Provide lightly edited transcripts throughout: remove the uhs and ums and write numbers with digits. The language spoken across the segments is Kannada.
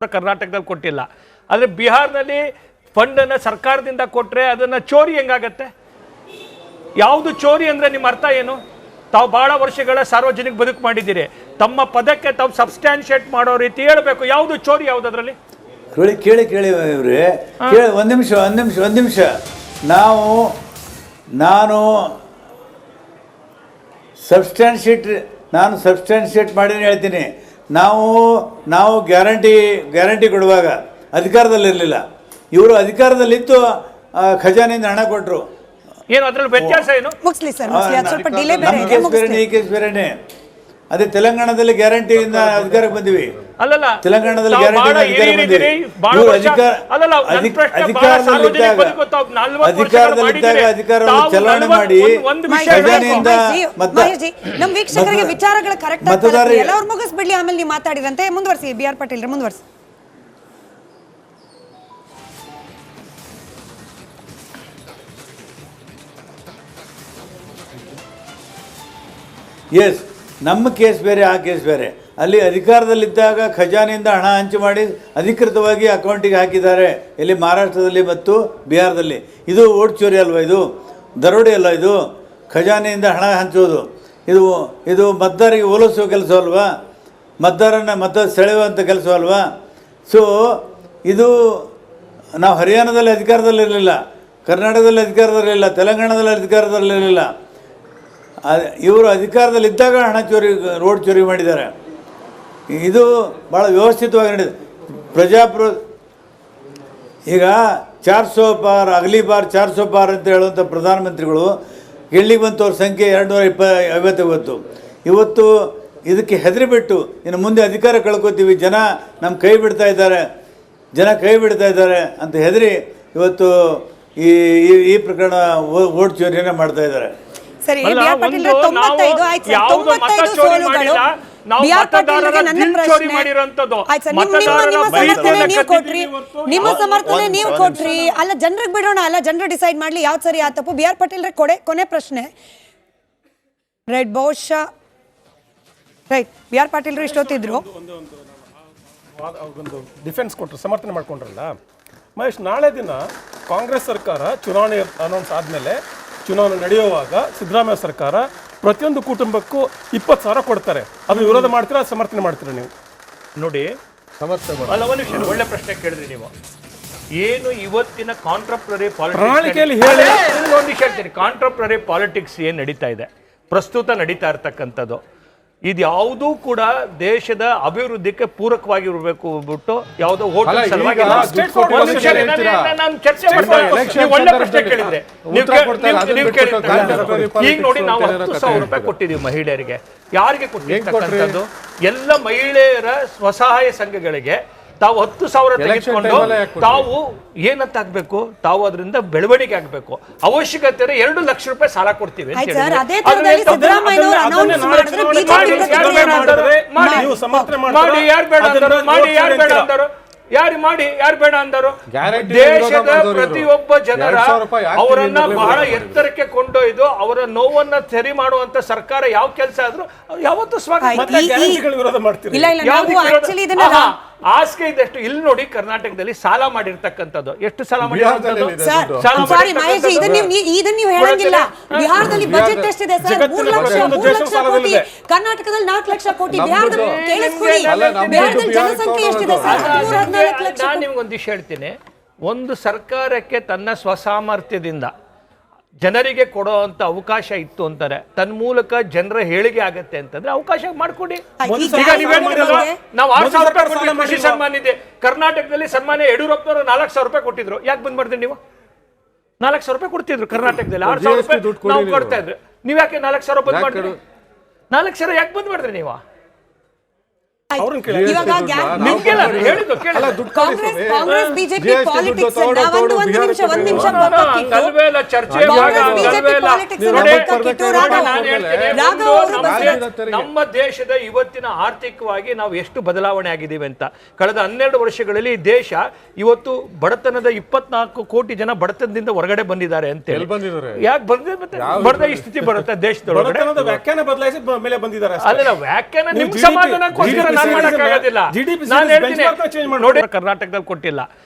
ಕರ್ನಾಟಕದಲ್ಲಿ ಕೊಟ್ಟಿಲ್ಲ. ಆದರೆ ಬಿಹಾರದಲ್ಲಿ ಫಂಡನ್ನು ಸರ್ಕಾರದಿಂದ ಕೊಟ್ಟರೆ ಅದನ್ನು ಚೋರಿ ಹೆಂಗಾಗತ್ತೆ? ಯಾವುದು ಚೋರಿ ಅಂದರೆ ನಿಮ್ಮ ಅರ್ಥ ಏನು? ತಾವು ಭಾಳ ವರ್ಷಗಳ ಸಾರ್ವಜನಿಕ ಬದುಕು ಮಾಡಿದ್ದೀರಿ, ತಮ್ಮ ಪದಕ್ಕೆ ತಾವು ಸಬ್ಸ್ಟ್ಯಾನ್ಶಿಯೇಟ್ ಮಾಡೋ ರೀತಿ ಹೇಳಬೇಕು. ಯಾವುದು ಚೋರಿ, ಯಾವುದು ಅದರಲ್ಲಿ? ಕೇಳಿ ಇವ್ರೆ, ಒಂದು ನಿಮಿಷ. ನಾನು ಸಬ್ಸ್ಟ್ಯಾನ್ಶಿಯೇಟ್ ಮಾಡಿ ಹೇಳ್ತೀನಿ. ನಾವು ಗ್ಯಾರಂಟಿ ಕೊಡುವಾಗ ಅಧಿಕಾರದಲ್ಲಿರಲಿಲ್ಲ, ಇವರು ಅಧಿಕಾರದಲ್ಲಿತ್ತು ಖಜಾನೆಯಿಂದ ಹಣ ಕೊಟ್ಟರು. ಏನು ಅದರಲ್ಲಿ ವ್ಯತ್ಯಾಸ ಏನು? ಕೇಸ್ ಬೇರೆನೆ. ಅದೇ ತೆಲಂಗಾಣದಲ್ಲಿ ಗ್ಯಾರಂಟಿಯಿಂದ ಅಧಿಕಾರಕ್ಕೆ ಬಂದಿವಿ. ಅಲ್ಲಲ್ಲ, ತೆಲಂಗಾಣದಲ್ಲಿ ಅಧಿಕಾರದಲ್ಲಿದ್ದಾಗ ಅಧಿಕಾರವನ್ನು ಚಲಾವಣೆ ಮಾಡಿ ಖಜಾನೆಯಿಂದ ನಮ್ಮ ವೀಕ್ಷಕರಿಗೆ ವಿಚಾರಗಳು ಕರೆಕ್ಟ್ ಆಗ್ತದೆ. ಎಲ್ಲರೂ ಮುಗಿಸ್ಬಿಡ್ಲಿ, ಆಮೇಲೆ ನೀವು ಮಾತಾಡಿರಂತೆ. ಮುಂದುವರಿಸಿ ಬಿ ಆರ್ ಪಾಟೀಲ್, ಮುಂದುವರಿಸಿ. ಎಸ್, ನಮ್ಮ ಕೇಸ್ ಬೇರೆ, ಆ ಕೇಸ್ ಬೇರೆ. ಅಲ್ಲಿ ಅಧಿಕಾರದಲ್ಲಿದ್ದಾಗ ಖಜಾನೆಯಿಂದ ಹಣ ಹಂಚು ಮಾಡಿ ಅಧಿಕೃತವಾಗಿ ಅಕೌಂಟಿಗೆ ಹಾಕಿದ್ದಾರೆ, ಇಲ್ಲಿ ಮಹಾರಾಷ್ಟ್ರದಲ್ಲಿ ಮತ್ತು ಬಿಹಾರದಲ್ಲಿ. ಇದು ಓಟ್ ಚೋರಿ ಅಲ್ವಾ? ಇದು ದರೋಡೆ ಅಲ್ಲ? ಇದು ಖಜಾನೆಯಿಂದ ಹಣ ಹಂಚೋದು. ಇದು ಮತದಾರರಿಗೆ ಓಲೈಸುವ ಕೆಲಸ ಅಲ್ವಾ? ಮತ ಸೆಳೆಯುವಂಥ ಕೆಲಸ ಅಲ್ವಾ? ಸೊ ಇದು ನಾವು ಹರಿಯಾಣದಲ್ಲಿ ಅಧಿಕಾರದಲ್ಲಿರಲಿಲ್ಲ, ಕರ್ನಾಟಕದಲ್ಲಿ ಅಧಿಕಾರದಲ್ಲಿರಲಿಲ್ಲ, ತೆಲಂಗಾಣದಲ್ಲಿ ಅಧಿಕಾರದಲ್ಲಿರಲಿಲ್ಲ. ಇವರು ಅಧಿಕಾರದಲ್ಲಿದ್ದಾಗ ಹಣ ಚೋರಿ, ರೋಡ್ ಚೋರಿ ಮಾಡಿದ್ದಾರೆ. ಇದು ಭಾಳ ವ್ಯವಸ್ಥಿತವಾಗಿ ನಡೆದಿದೆ. ಈಗ 400 ಪಾರ್ ಅಗಲಿ ಬಾರ್ 400 ಪಾರ್ ಅಂತ ಹೇಳುವಂಥ ಪ್ರಧಾನಮಂತ್ರಿಗಳು ಗೆಲ್ಲಿಗೆ ಬಂತವ್ರ ಸಂಖ್ಯೆ 250. ಇವತ್ತು ಇದಕ್ಕೆ ಹೆದರಿಬಿಟ್ಟು ಇನ್ನು ಮುಂದೆ ಅಧಿಕಾರ ಕಳ್ಕೊತೀವಿ, ಜನ ನಮ್ಮ ಕೈ ಬಿಡ್ತಾ ಇದ್ದಾರೆ ಅಂತ ಹೆದರಿ ಇವತ್ತು ಈ ಪ್ರಕರಣ ಓಟ್ ಚೋರಿಯನ್ನು ಮಾಡ್ತಾ ಇದ್ದಾರೆ. ಸರಿ, ಬಿ ಆರ್ ಪಾಟೀಲ್ 95 ಆಯ್ತು, 95 ಸೋಲುಗಳು. ಬಿ ಆರ್ ಪಾಟೀಲ್ಗೆ ನನ್ನ ಪ್ರಶ್ನೆ, ಆಯ್ತು, ನಿಮ್ಮ ಸಮರ್ಥನೆ ನೀವು ಕೊಟ್ರಿ. ಅಲ್ಲ, ಜನರಿಗೆ ಬಿಡೋಣ, ಅಲ್ಲ ಜನರು ಡಿಸೈಡ್ ಮಾಡ್ಲಿ ಯಾವ್ದು ಸರಿ ಆ ತಪ್ಪು. ಬಿ ಆರ್ ಪಾಟೀಲ್ ಕೊನೆ ಪ್ರಶ್ನೆ. ರೈಟ್, ಬಹುಶಃ ರೈಟ್, ಬಿ ಆರ್ ಪಾಟೀಲ್ ಇಷ್ಟೊತ್ತಿದ್ರು ಒಂದು ಡಿಫೆನ್ಸ್ ಕೊಟ್ಟರು, ಸಮರ್ಥನೆ ಮಾಡ್ಕೊಂಡ್ರಲ್ಲ ಮಹೇಶ್. ನಾಳೆ ದಿನ ಕಾಂಗ್ರೆಸ್ ಸರ್ಕಾರ ಚುನಾವಣೆ ಅನೌನ್ಸ್ ಆದಮೇಲೆ ಚುನಾವಣೆ ನಡೆಯುವಾಗ ಸಿದ್ದರಾಮಯ್ಯ ಸರ್ಕಾರ ಪ್ರತಿಯೊಂದು ಕುಟುಂಬಕ್ಕೂ 20,000 ಕೊಡ್ತಾರೆ. ಅದು ವಿರೋಧ ಮಾಡ್ತೀರಾ, ಸಮರ್ಥನೆ ಮಾಡ್ತೀರಾ? ನೀವು ನೋಡಿ, ಅಲ್ಲ, ಒಂದು ನಿಮಿಷ, ಒಳ್ಳೆ ಪ್ರಶ್ನೆ ಕೇಳಿದ್ರಿ ನೀವು. ಏನು ಇವತ್ತಿನ ಕಾಂಟ್ರಪ್ರರಿ ಪಾಲಿಟಿಕ್ಸ್ ಏನು ನಡೀತಾ ಇದೆ, ಪ್ರಸ್ತುತ ನಡೀತಾ ಇರ್ತಕ್ಕಂಥದ್ದು, ಇದು ಯಾವುದೂ ಕೂಡ ದೇಶದ ಅಭಿವೃದ್ಧಿಗೆ ಪೂರಕವಾಗಿರ್ಬೇಕು ಬಿಟ್ಟು ಯಾವುದೋ ಹೋಟೆಲ್ ಸಲುವಾಗಿ ನಾನು ಚರ್ಚೆ ಮಾಡ್ತಾ ಒಳ್ಳೆ ಪ್ರಶ್ನೆ ಕೇಳಿದ್ರೆ ಈಗ ನೋಡಿ, ನಾವು 10,000 ರೂಪಾಯಿ ಕೊಟ್ಟಿದ್ದೀವಿ ಮಹಿಳೆಯರಿಗೆ. ಯಾರಿಗೆ ಕೊಟ್ಟಿರ್ತಕ್ಕಂಥದ್ದು? ಎಲ್ಲ ಮಹಿಳೆಯರ ಸ್ವಸಹಾಯ ಸಂಘಗಳಿಗೆ. ತಾವು 10,000 ತೆಗೆದುಕೊಂಡು ತಾವು ಏನಂತ ಆಗ್ಬೇಕು, ತಾವು ಅದರಿಂದ ಬೆಳವಣಿಗೆ ಆಗ್ಬೇಕು. ಅವಶ್ಯಕತೆ 2 ಲಕ್ಷ ರೂಪಾಯಿ ಸಾಲ ಕೊಡ್ತೀವಿ ಅಂತ ಹೇಳಿ ಯಾರು ಬೇಡ ಅಂದರು? ದೇಶದ ಪ್ರತಿಯೊಬ್ಬ ಜನರ ಅವರನ್ನ ಬಹಳ ಎತ್ತರಕ್ಕೆ ಕೊಂಡೊಯ್ದು ಅವರ ನೋವನ್ನ ಸರಿ ಮಾಡುವಂತ ಸರ್ಕಾರ ಯಾವ ಕೆಲಸ ಆದ್ರೂ ಯಾವತ್ತೂ ಸ್ವಾಗತ. ಆಸ್ಕೆ ಇದೆಷ್ಟು ಇಲ್ಲಿ ನೋಡಿ, ಕರ್ನಾಟಕದಲ್ಲಿ ಸಾಲ ಮಾಡಿರ್ತಕ್ಕಂಥದ್ದು ಎಷ್ಟು ಸಾಲ ಮಾಡಿರ್ತಕ್ಕಂಥದ್ದು? ಬಿಹಾರದಲ್ಲಿ ಬಜೆಟ್ ಎಷ್ಟಿದೆ ಸರ್? 3 ಲಕ್ಷ ಕೋಟಿ. ಕರ್ನಾಟಕದಲ್ಲಿ 4 ಲಕ್ಷ ಕೋಟಿ. ಬಿಹಾರದಲ್ಲಿ ಜನಸಂಖ್ಯೆ ಎಷ್ಟಿದೆ ಸರ್? 13-14 ಲಕ್ಷ. ನಾನು ನಿಮ್ಗೊಂದು ವಿಷಯ ಹೇಳ್ತೀನಿ. ಒಂದು ಸರ್ಕಾರಕ್ಕೆ ತನ್ನ ಸ್ವಸಾಮರ್ಥ್ಯದಿಂದ ಜನರಿಗೆ ಕೊಡುವಂತ ಅವಕಾಶ ಇತ್ತು ಅಂತಾರೆ, ತನ್ನ ಮೂಲಕ ಜನರ ಹೇಳಿಕೆ ಆಗತ್ತೆ ಅಂತಂದ್ರೆ ಅವಕಾಶ ಮಾಡ್ಕೊಡಿ. ನಾವು 6,000 ರೂಪಾಯಿ ಕೃಷಿ ಸನ್ಮಾನ ಇದೆ ಕರ್ನಾಟಕದಲ್ಲಿ. ಸನ್ಮಾನ್ಯ ಯಡಿಯೂರಪ್ಪನವರು 4,000 ರೂಪಾಯಿ ಕೊಟ್ಟಿದ್ರು. ಯಾಕೆ ಬಂದ್ ಮಾಡಿದ್ರಿ ನೀವು? 4,000 ರೂಪಾಯಿ ಕೊಡ್ತಿದ್ರು ಕರ್ನಾಟಕದಲ್ಲಿ, 6,000 ರೂಪಾಯಿ ನಾವು ಕೊಡ್ತಾ ಇದ್ರು. ನೀವ್ ಯಾಕೆ 4,000 ಬಂದ್ ಮಾಡಿದ್ರಿ? 4,000 ಯಾಕೆ ಬಂದ್ ಮಾಡಿದ್ರಿ ನೀವು? ಕಾಂಗ್ರೆಸ್ ಬಿಜೆಪಿ ಪಾಲಿಟಿಕ್ಸ್ ನಮ್ಮ ದೇಶದ ಇವತ್ತಿನ ಆರ್ಥಿಕವಾಗಿ ನಾವು ಎಷ್ಟು ಬದಲಾವಣೆ ಆಗಿದ್ದೀವಿ ಅಂತ. ಕಳೆದ 12 ವರ್ಷಗಳಲ್ಲಿ ದೇಶ ಇವತ್ತು ಬಡತನದ 24 ಕೋಟಿ ಜನ ಬಡತನದಿಂದ ಹೊರಗಡೆ ಬಂದಿದ್ದಾರೆ ಅಂತ ಹೇಳಿ. ಯಾಕೆ ಬಡದ ಈ ಸ್ಥಿತಿ ಬರುತ್ತೆ ದೇಶದೊಳಗಡೆ? ವ್ಯಾಖ್ಯಾನ ಬದಲಾಯಿಸಿ ಮೇಲೆ ಬಂದಿದ್ದಾರೆ. ಅಲ್ಲ, ವ್ಯಾಖ್ಯಾನ ನಿಮ್ ಸಮಾಧಾನಕ್ಕೋಸ್ಕರ ನಾನು ಮಾಡಕ್ಕಾಗೋದಿಲ್ಲ. GDP ನಾನು ಹೇಳ್ತೀನಿ, benchmark change ಮಾಡ್ತಾರೆ. ನೋಡಿ ಕರ್ನಾಟಕದಲ್ಲಿ ಕೊಟ್ಟಿಲ್ಲ,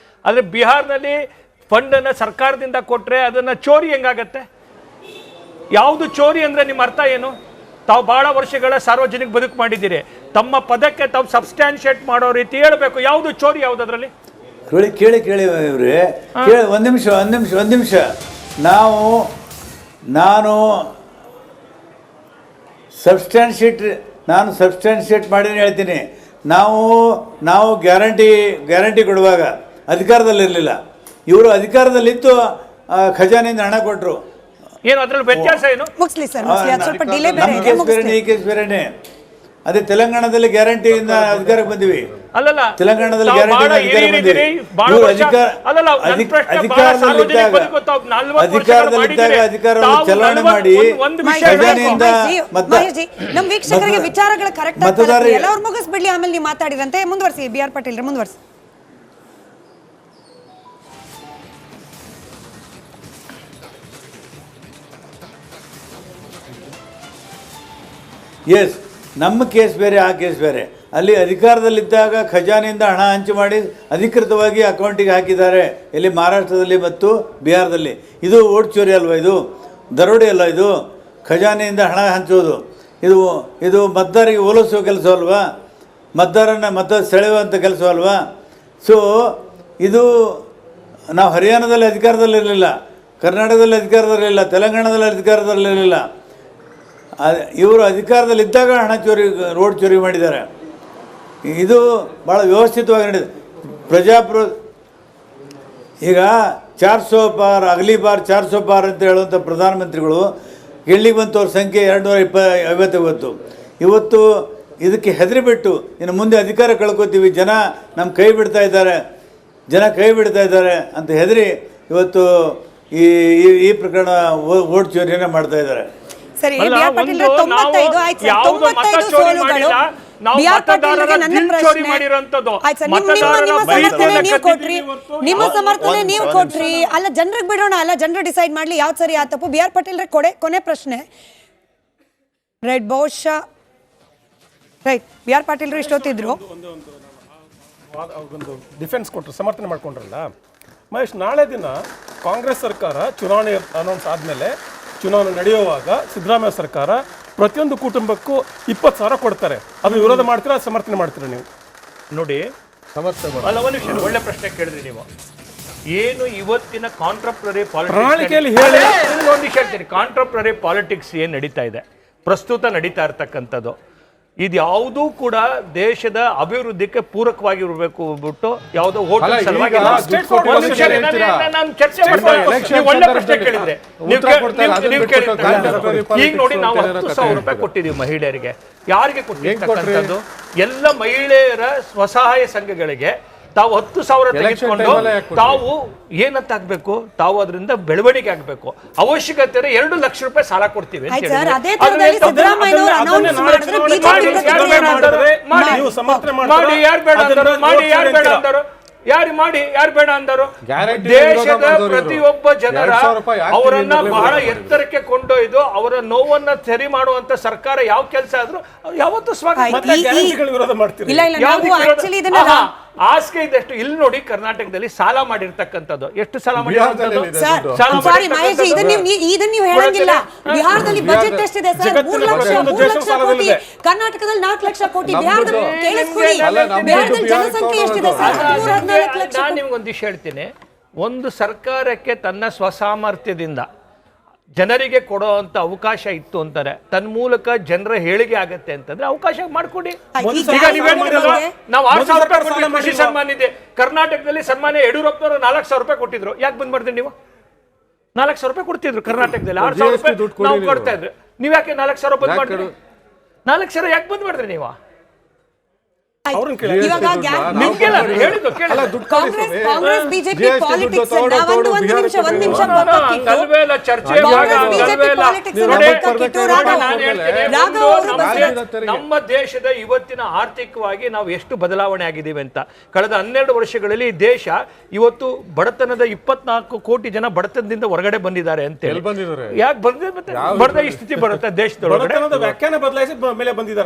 ಆದ್ರೆ ಬಿಹಾರ್ನಲ್ಲಿ ಫಂಡ್ ಅನ್ನ ಸರ್ಕಾರದಿಂದ ಕೊಟ್ರೆ ಅದನ್ನ ಚೋರಿ ಹೆಂಗಾಗತ್ತೆ? ಯಾವುದು ಚೋರಿ ಅಂದ್ರೆ ನಿಮ್ಮ ಅರ್ಥ ಏನು? ತಾವು ಬಹಳ ವರ್ಷಗಳ ಸಾರ್ವಜನಿಕ ಬದುಕು ಮಾಡಿದ್ದೀರಿ, ತಮ್ಮ ಪದಕ್ಕೆ ತಾವು ಸಬ್ಸ್ಟ್ಯಾನ್ಶಿಯೇಟ್ ಮಾಡೋ ರೀತಿ ಹೇಳ್ಬೇಕು. ಯಾವುದು ಚೋರಿ, ಯಾವ್ದು ಅದರಲ್ಲಿ? ಕೇಳಿ ಇವ್ರೆ, ಕೇಳಿ ಒಂದ್ ನಿಮಿಷ. ನಾನು ಸಬ್ಸ್ಟ್ಯಾನ್ಶಿಯೇಟ್ ಮಾಡಿ ಹೇಳ್ತೀನಿ. ನಾವು ಗ್ಯಾರಂಟಿ ಕೊಡುವಾಗ ಅಧಿಕಾರದಲ್ಲಿರಲಿಲ್ಲ, ಇವರು ಅಧಿಕಾರದಲ್ಲಿತ್ತು, ಖಜಾನೆಯಿಂದ ಹಣ ಕೊಟ್ಟರು. ಏನು ಅದ್ರಲ್ಲಿ ವ್ಯತ್ಯಾಸ ಏನು? ಮುಗಿಸ್ಲಿ ಸರ್, ಮುಗಿಸ್ಲಿ. ಅದು ಸ್ವಲ್ಪ ಡಿಲೇ ಬೇರೆ ನಮ್ಮ ಇದೆ, ಕೇಸ್ ಬೇರೆ, ಮುಗಿಸ್ಲಿ. ಈ ಕೇಸ್ ಬೇರೆನೆ. ಅದೇ ತೆಲಂಗಾಣದಲ್ಲಿ ಗ್ಯಾರಂಟಿಯಿಂದ ಅಧಿಕಾರಕ್ಕೆ ಬಂದಿವಿ. ಅಲ್ಲಲ್ಲ, ತೆಲಂಗಾಣದಲ್ಲಿ ತಾವು ಗ್ಯಾರಂಟಿ ಬಹಳ ಹಿರಿಯರಿದ್ದೀರಿ, ಬಹಳ ವರ್ಷ- ಅಲ್ಲಲ್ಲ, ನನ್ನ ಪ್ರಶ್ನೆ ಬಹಳ ಸಾರ್ವಜನಿಕ ಬದುಕು, ತಾವು 40 ವರ್ಷಗಳು ಮಾಡಿದ್ದೀರಿ. ಅಧಿಕಾರವನ್ನು ತಾವು ಚಲಾವಣೆ 40 ಮಾಡಿ ಒಂದು ವಿಷಯ ಖಜಾನೆಯಿಂದ ಮಹೇಶ್ಜಿ, ನಮ್ಮ ವೀಕ್ಷಕರಿಗೆ ವಿಚಾರಗಳು ಕರೆಕ್ಟ್ ಮತದಾರರಿಗೆ ಎಲ್ಲರೂ ಮುಗಿಸ್ಬಿಡ್ಲಿ, ಆಮೇಲೆ ನೀವು ಮಾತಾಡಿರಂತೆ. ಮುಂದುವರಿಸಿ ಬಿ ಆರ್ ಪಾಟೀಲ್, ಮುಂದುವರಿಸಿ. ಎಸ್, ನಮ್ಮ ಕೇಸ್ ಬೇರೆ, ಆ ಕೇಸ್ ಬೇರೆ. ಅಲ್ಲಿ ಅಧಿಕಾರದಲ್ಲಿದ್ದಾಗ ಖಜಾನೆಯಿಂದ ಹಣ ಹಂಚು ಮಾಡಿ ಅಧಿಕೃತವಾಗಿ ಅಕೌಂಟಿಗೆ ಹಾಕಿದ್ದಾರೆ, ಇಲ್ಲಿ ಮಹಾರಾಷ್ಟ್ರದಲ್ಲಿ ಮತ್ತು ಬಿಹಾರದಲ್ಲಿ. ಇದು ಓಟ್ ಚೋರಿ ಅಲ್ವಾ? ಇದು ದರೋಡೆ ಅಲ್ಲ? ಇದು ಖಜಾನೆಯಿಂದ ಹಣ ಹಂಚೋದು, ಇದು ಮತದಾರರಿಗೆ ಓಲೈಸುವ ಕೆಲಸ ಅಲ್ವಾ? ಮತ ಸೆಳೆಯುವಂಥ ಕೆಲಸ ಅಲ್ವಾ? ಸೊ ಇದು ನಾವು ಹರಿಯಾಣದಲ್ಲಿ ಅಧಿಕಾರದಲ್ಲಿರಲಿಲ್ಲ, ಕರ್ನಾಟಕದಲ್ಲಿ ಅಧಿಕಾರದಲ್ಲಿರಲಿಲ್ಲ, ತೆಲಂಗಾಣದಲ್ಲಿ ಅಧಿಕಾರದಲ್ಲಿರಲಿಲ್ಲ. ಇವರು ಅಧಿಕಾರದಲ್ಲಿದ್ದಾಗ ಹಣ ಚೋರಿ, ರೋಡ್ ಚೋರಿ ಮಾಡಿದ್ದಾರೆ. ಇದು ಭಾಳ ವ್ಯವಸ್ಥಿತವಾಗಿ ನಡೆದಿದೆ. ಈಗ 400 ಪಾರ್ ಅಗಲಿ ಬಾರ್ 400 ಪಾರ್ ಅಂತ ಹೇಳುವಂಥ ಪ್ರಧಾನಮಂತ್ರಿಗಳು ಗೆಲ್ಲಿಗೆ ಬಂತವ್ರ ಸಂಖ್ಯೆ 250. ಇವತ್ತು ಇದಕ್ಕೆ ಹೆದರಿಬಿಟ್ಟು ಇನ್ನು ಮುಂದೆ ಅಧಿಕಾರ ಕಳ್ಕೊತೀವಿ, ಜನ ನಮ್ಮ ಕೈ ಬಿಡ್ತಾ ಇದ್ದಾರೆ ಅಂತ ಹೆದರಿ ಇವತ್ತು ಈ ಪ್ರಕರಣ ಓಟ್ ಚೋರಿಯನ್ನು ಮಾಡ್ತಾ ಇದ್ದಾರೆ. ಸರಿ, ಬಿ ಆರ್ ಪಾಟೀಲ್ 95 ಆಯ್ತು ಸರ್, 95 ಸೋಲುಗಳು. ಬಿ ಆರ್ ಪಾಟೀಲ್ಗೆ ನನ್ನ ಪ್ರಶ್ನೆ ಆಯ್ತು ಸರ್, ನಿಮ್ಮ ಸಮರ್ಥನೆ ನೀವು ಕೊಟ್ರಿ, ನಿಮ್ಮ ಸಮರ್ಥನೆ ನೀವು ಕೊಟ್ರಿ. ಅಲ್ಲ, ಜನರಿಗೆ ಬಿಡೋಣ, ಅಲ್ಲ ಜನರು ಡಿಸೈಡ್ ಮಾಡ್ಲಿ ಯಾವ್ದು ಸರಿ ಆ ತಪ್ಪು. ಬಿ ಆರ್ ಪಾಟೀಲ್ ಕೊನೆ ಪ್ರಶ್ನೆ. ರೈಟ್, ಬಹುಶಃ ರೈಟ್, ಬಿ ಆರ್ ಪಾಟೀಲ್ ಇಷ್ಟೊತ್ತಿದ್ರು ಒಂದು ಡಿಫೆನ್ಸ್ ಕೊಟ್ಟರು, ಸಮರ್ಥನೆ ಮಾಡ್ಕೊಂಡ್ರಲ್ಲ ಮಹೇಶ್. ನಾಳೆ ದಿನ ಕಾಂಗ್ರೆಸ್ ಸರ್ಕಾರ ಚುನಾವಣೆ ಅನೌನ್ಸ್ ಆದಮೇಲೆ ಚುನಾವಣೆ ನಡೆಯುವಾಗ ಸಿದ್ದರಾಮಯ್ಯ ಸರ್ಕಾರ ಪ್ರತಿಯೊಂದು ಕುಟುಂಬಕ್ಕೂ 20,000 ಕೊಡ್ತಾರೆ. ಅದು ವಿರೋಧ ಮಾಡ್ತೀರಾ, ಸಮರ್ಥನೆ ಮಾಡ್ತೀರಾ ನೀವು? ನೋಡಿ, ಅಲ್ಲ ಒಂದು ನಿಮಿಷ, ಒಳ್ಳೆ ಪ್ರಶ್ನೆ ಕೇಳಿದ್ರಿ ನೀವು. ಏನು ಇವತ್ತಿನ ಕಾಂಟ್ರಪ್ರರಿ ಪ್ರಣಾಳಿಕೆಯಲ್ಲಿ ಹೇಳಿ, ಒಂದು ವಿಷಯ ಹೇಳ್ತೀನಿ. ಕಾಂಟ್ರಪ್ರರಿ ಪಾಲಿಟಿಕ್ಸ್ ಏನು ನಡೀತಾ ಇದೆ, ಪ್ರಸ್ತುತ ನಡೀತಾ ಇರ್ತಕ್ಕಂಥದ್ದು, ಇದು ಯಾವುದೂ ಕೂಡ ದೇಶದ ಅಭಿವೃದ್ಧಿಗೆ ಪೂರಕವಾಗಿರ್ಬೇಕು ಬಿಟ್ಟು ಯಾವುದೋ ಹೋಟೆಲ್ ಸಲುವಾಗಿ ನಾನು ಚರ್ಚೆ ಮಾಡ್ತಾ ಇದ್ದೀನಿ. ಒಳ್ಳೆ ಪ್ರಶ್ನೆ ಕೇಳಿದ್ರೆ ನೀವು ಕೇಳಿದ್ರೆ, ಈಗ ನೋಡಿ, ನಾವು 10,000 ರೂಪಾಯಿ ಕೊಟ್ಟಿದ್ದೀವಿ ಮಹಿಳೆಯರಿಗೆ. ಯಾರಿಗೆ ಕೊಟ್ಟಿರ್ತಕ್ಕಂಥದ್ದು? ಎಲ್ಲ ಮಹಿಳೆಯರ ಸ್ವಸಹಾಯ ಸಂಘಗಳಿಗೆ ತಾವು 10,000 ತೆಗೆದುಕೊಂಡು ತಾವು ಏನಂತ ಆಗ್ಬೇಕು, ತಾವು ಅದರಿಂದ ಬೆಳವಣಿಗೆ ಆಗ್ಬೇಕು. ಅವಶ್ಯಕತೆ 2 ಲಕ್ಷ ರೂಪಾಯಿ ಸಾಲ ಕೊಡ್ತೀವಿ ಅಂತ ಆಯ್ತು ಸರ್, ಹೇಳಿದ್ರೆ ಅದೇ ತರದಲ್ಲಿ ಸಿದ್ದರಾಮಯ್ಯನವರು ಅನೌನ್ಸ್ ಮಾಡಿದ್ರೆ ಬಿಜೆಪಿ ನೀವು ಸಮರ್ಥನೆ ಮಾಡಿ. ಯಾರು ಬೇಡ ಅಂದರು? ಮಾಡಿ. ಯಾರು ಬೇಡ ಅಂದರು? ಯಾರು ಬೇಡ ಅಂದರು? ದೇಶದ ಪ್ರತಿಯೊಬ್ಬ ಜನರ ಅವರನ್ನ ಬಹಳ ಎತ್ತರಕ್ಕೆ ಕೊಂಡೊಯ್ದು ಅವರ ನೋವನ್ನ ಸರಿ ಮಾಡುವಂತ ಸರ್ಕಾರ ಯಾವ ಕೆಲಸ ಆದ್ರೂ ಯಾವತ್ತೂ ಸ್ವಾಗತ. ವಿರೋಧ ಮಾಡ್ತೀರಿ? ಇಲ್ಲ ಇಲ್ಲ, ನಾವು ಆಕ್ಚುಲಿ ಇದನ್ನ ಆಸ್ಕೆ ಇದೆಷ್ಟು. ಇಲ್ಲಿ ನೋಡಿ, ಕರ್ನಾಟಕದಲ್ಲಿ ಸಾಲ ಮಾಡಿರ್ತಕ್ಕಂಥದ್ದು, ಎಷ್ಟು ಸಾಲ ಮಾಡಿರ್ತಕ್ಕಂಥದ್ದು? ಸಾರಿ ಮಹೇಶ್, ಇದನ್ನ ನೀವು ಹೇಳಂಗಿಲ್ಲ. ಬಿಹಾರದಲ್ಲಿ ಬಜೆಟ್ ಎಷ್ಟಿದೆ ಸರ್? 3 ಲಕ್ಷ ಕೋಟಿ. ಕರ್ನಾಟಕದಲ್ಲಿ 4 ಲಕ್ಷ ಕೋಟಿ. ಬಿಹಾರದಲ್ಲಿ ಕೇಳಿಸ್ಕೊಳ್ಳಿ, ಬಿಹಾರದಲ್ಲಿ ಜನಸಂಖ್ಯೆ ಎಷ್ಟಿದೆ ಸರ್? 13-14 ಲಕ್ಷ. ನಾನು ನಿಮ್ಗೊಂದು ವಿಷಯ ಹೇಳ್ತೀನಿ. ಒಂದು ಸರ್ಕಾರಕ್ಕೆ ತನ್ನ ಸ್ವಸಾಮರ್ಥ್ಯದಿಂದ ಜನರಿಗೆ ಕೊಡೋ ಅಂತ ಅವಕಾಶ ಇತ್ತು ಅಂತಾರೆ, ತನ್ನ ಮೂಲಕ ಜನರ ಹೇಳಿಕೆ ಆಗತ್ತೆ ಅಂತಂದ್ರೆ ಅವಕಾಶ ಮಾಡ್ಕೊಡಿ. ಈಗ ನೀವೇನ್ ಮಾಡಿರಲ್ವಾ, ನಾವು 6,000 ರೂಪಾಯಿ ಕೊಡ್ತೀವಿ, ಕೃಷಿ ಸನ್ಮಾನ ಇದೆ. ಕರ್ನಾಟಕದಲ್ಲಿ ಸನ್ಮಾನ್ಯ ಯಡಿಯೂರಪ್ಪನವರು 4,000 ರೂಪಾಯಿ ಕೊಟ್ಟಿದ್ರು. ಯಾಕೆ ಬಂದ್ ಮಾಡಿದ್ರಿ ನೀವು? 4,000 ರೂಪಾಯಿ ಕೊಡ್ತಿದ್ರು ಕರ್ನಾಟಕದಲ್ಲಿ, 6,000 ರೂಪಾಯಿ ನಾವು ಕೊಡ್ತಾ ಇದ್ರು. ನೀವ್ ಯಾಕೆ 4,000 ಬಂದ್ ಮಾಡಿದ್ರಿ? 4,000 ಯಾಕೆ ಬಂದ್ ಮಾಡಿದ್ರಿ ನೀವು? ಕಾಂಗ್ರೆಸ್ ಬಿಜೆಪಿ ಪಾಲಿಟಿಕ್ಸ್ ನಮ್ಮ ದೇಶದ ಇವತ್ತಿನ ಆರ್ಥಿಕವಾಗಿ ನಾವು ಎಷ್ಟು ಬದಲಾವಣೆ ಆಗಿದ್ದೀವಿ ಅಂತ. ಕಳೆದ 12 ವರ್ಷಗಳಲ್ಲಿ ದೇಶ ಇವತ್ತು ಬಡತನದ 24 ಕೋಟಿ ಜನ ಬಡತನದಿಂದ ಹೊರಗಡೆ ಬಂದಿದ್ದಾರೆ ಅಂತ ಹೇಳಿ. ಯಾಕೆ ಬಂದಿದೆ? ಬಡದ ಈ ಸ್ಥಿತಿ ಬರುತ್ತೆ ದೇಶದೊಳಗಡೆ. ವ್ಯಾಖ್ಯಾನ ಬದಲಾಯಿಸಿ ಮೇಲೆ ಬಂದಿದ್ದಾರೆ.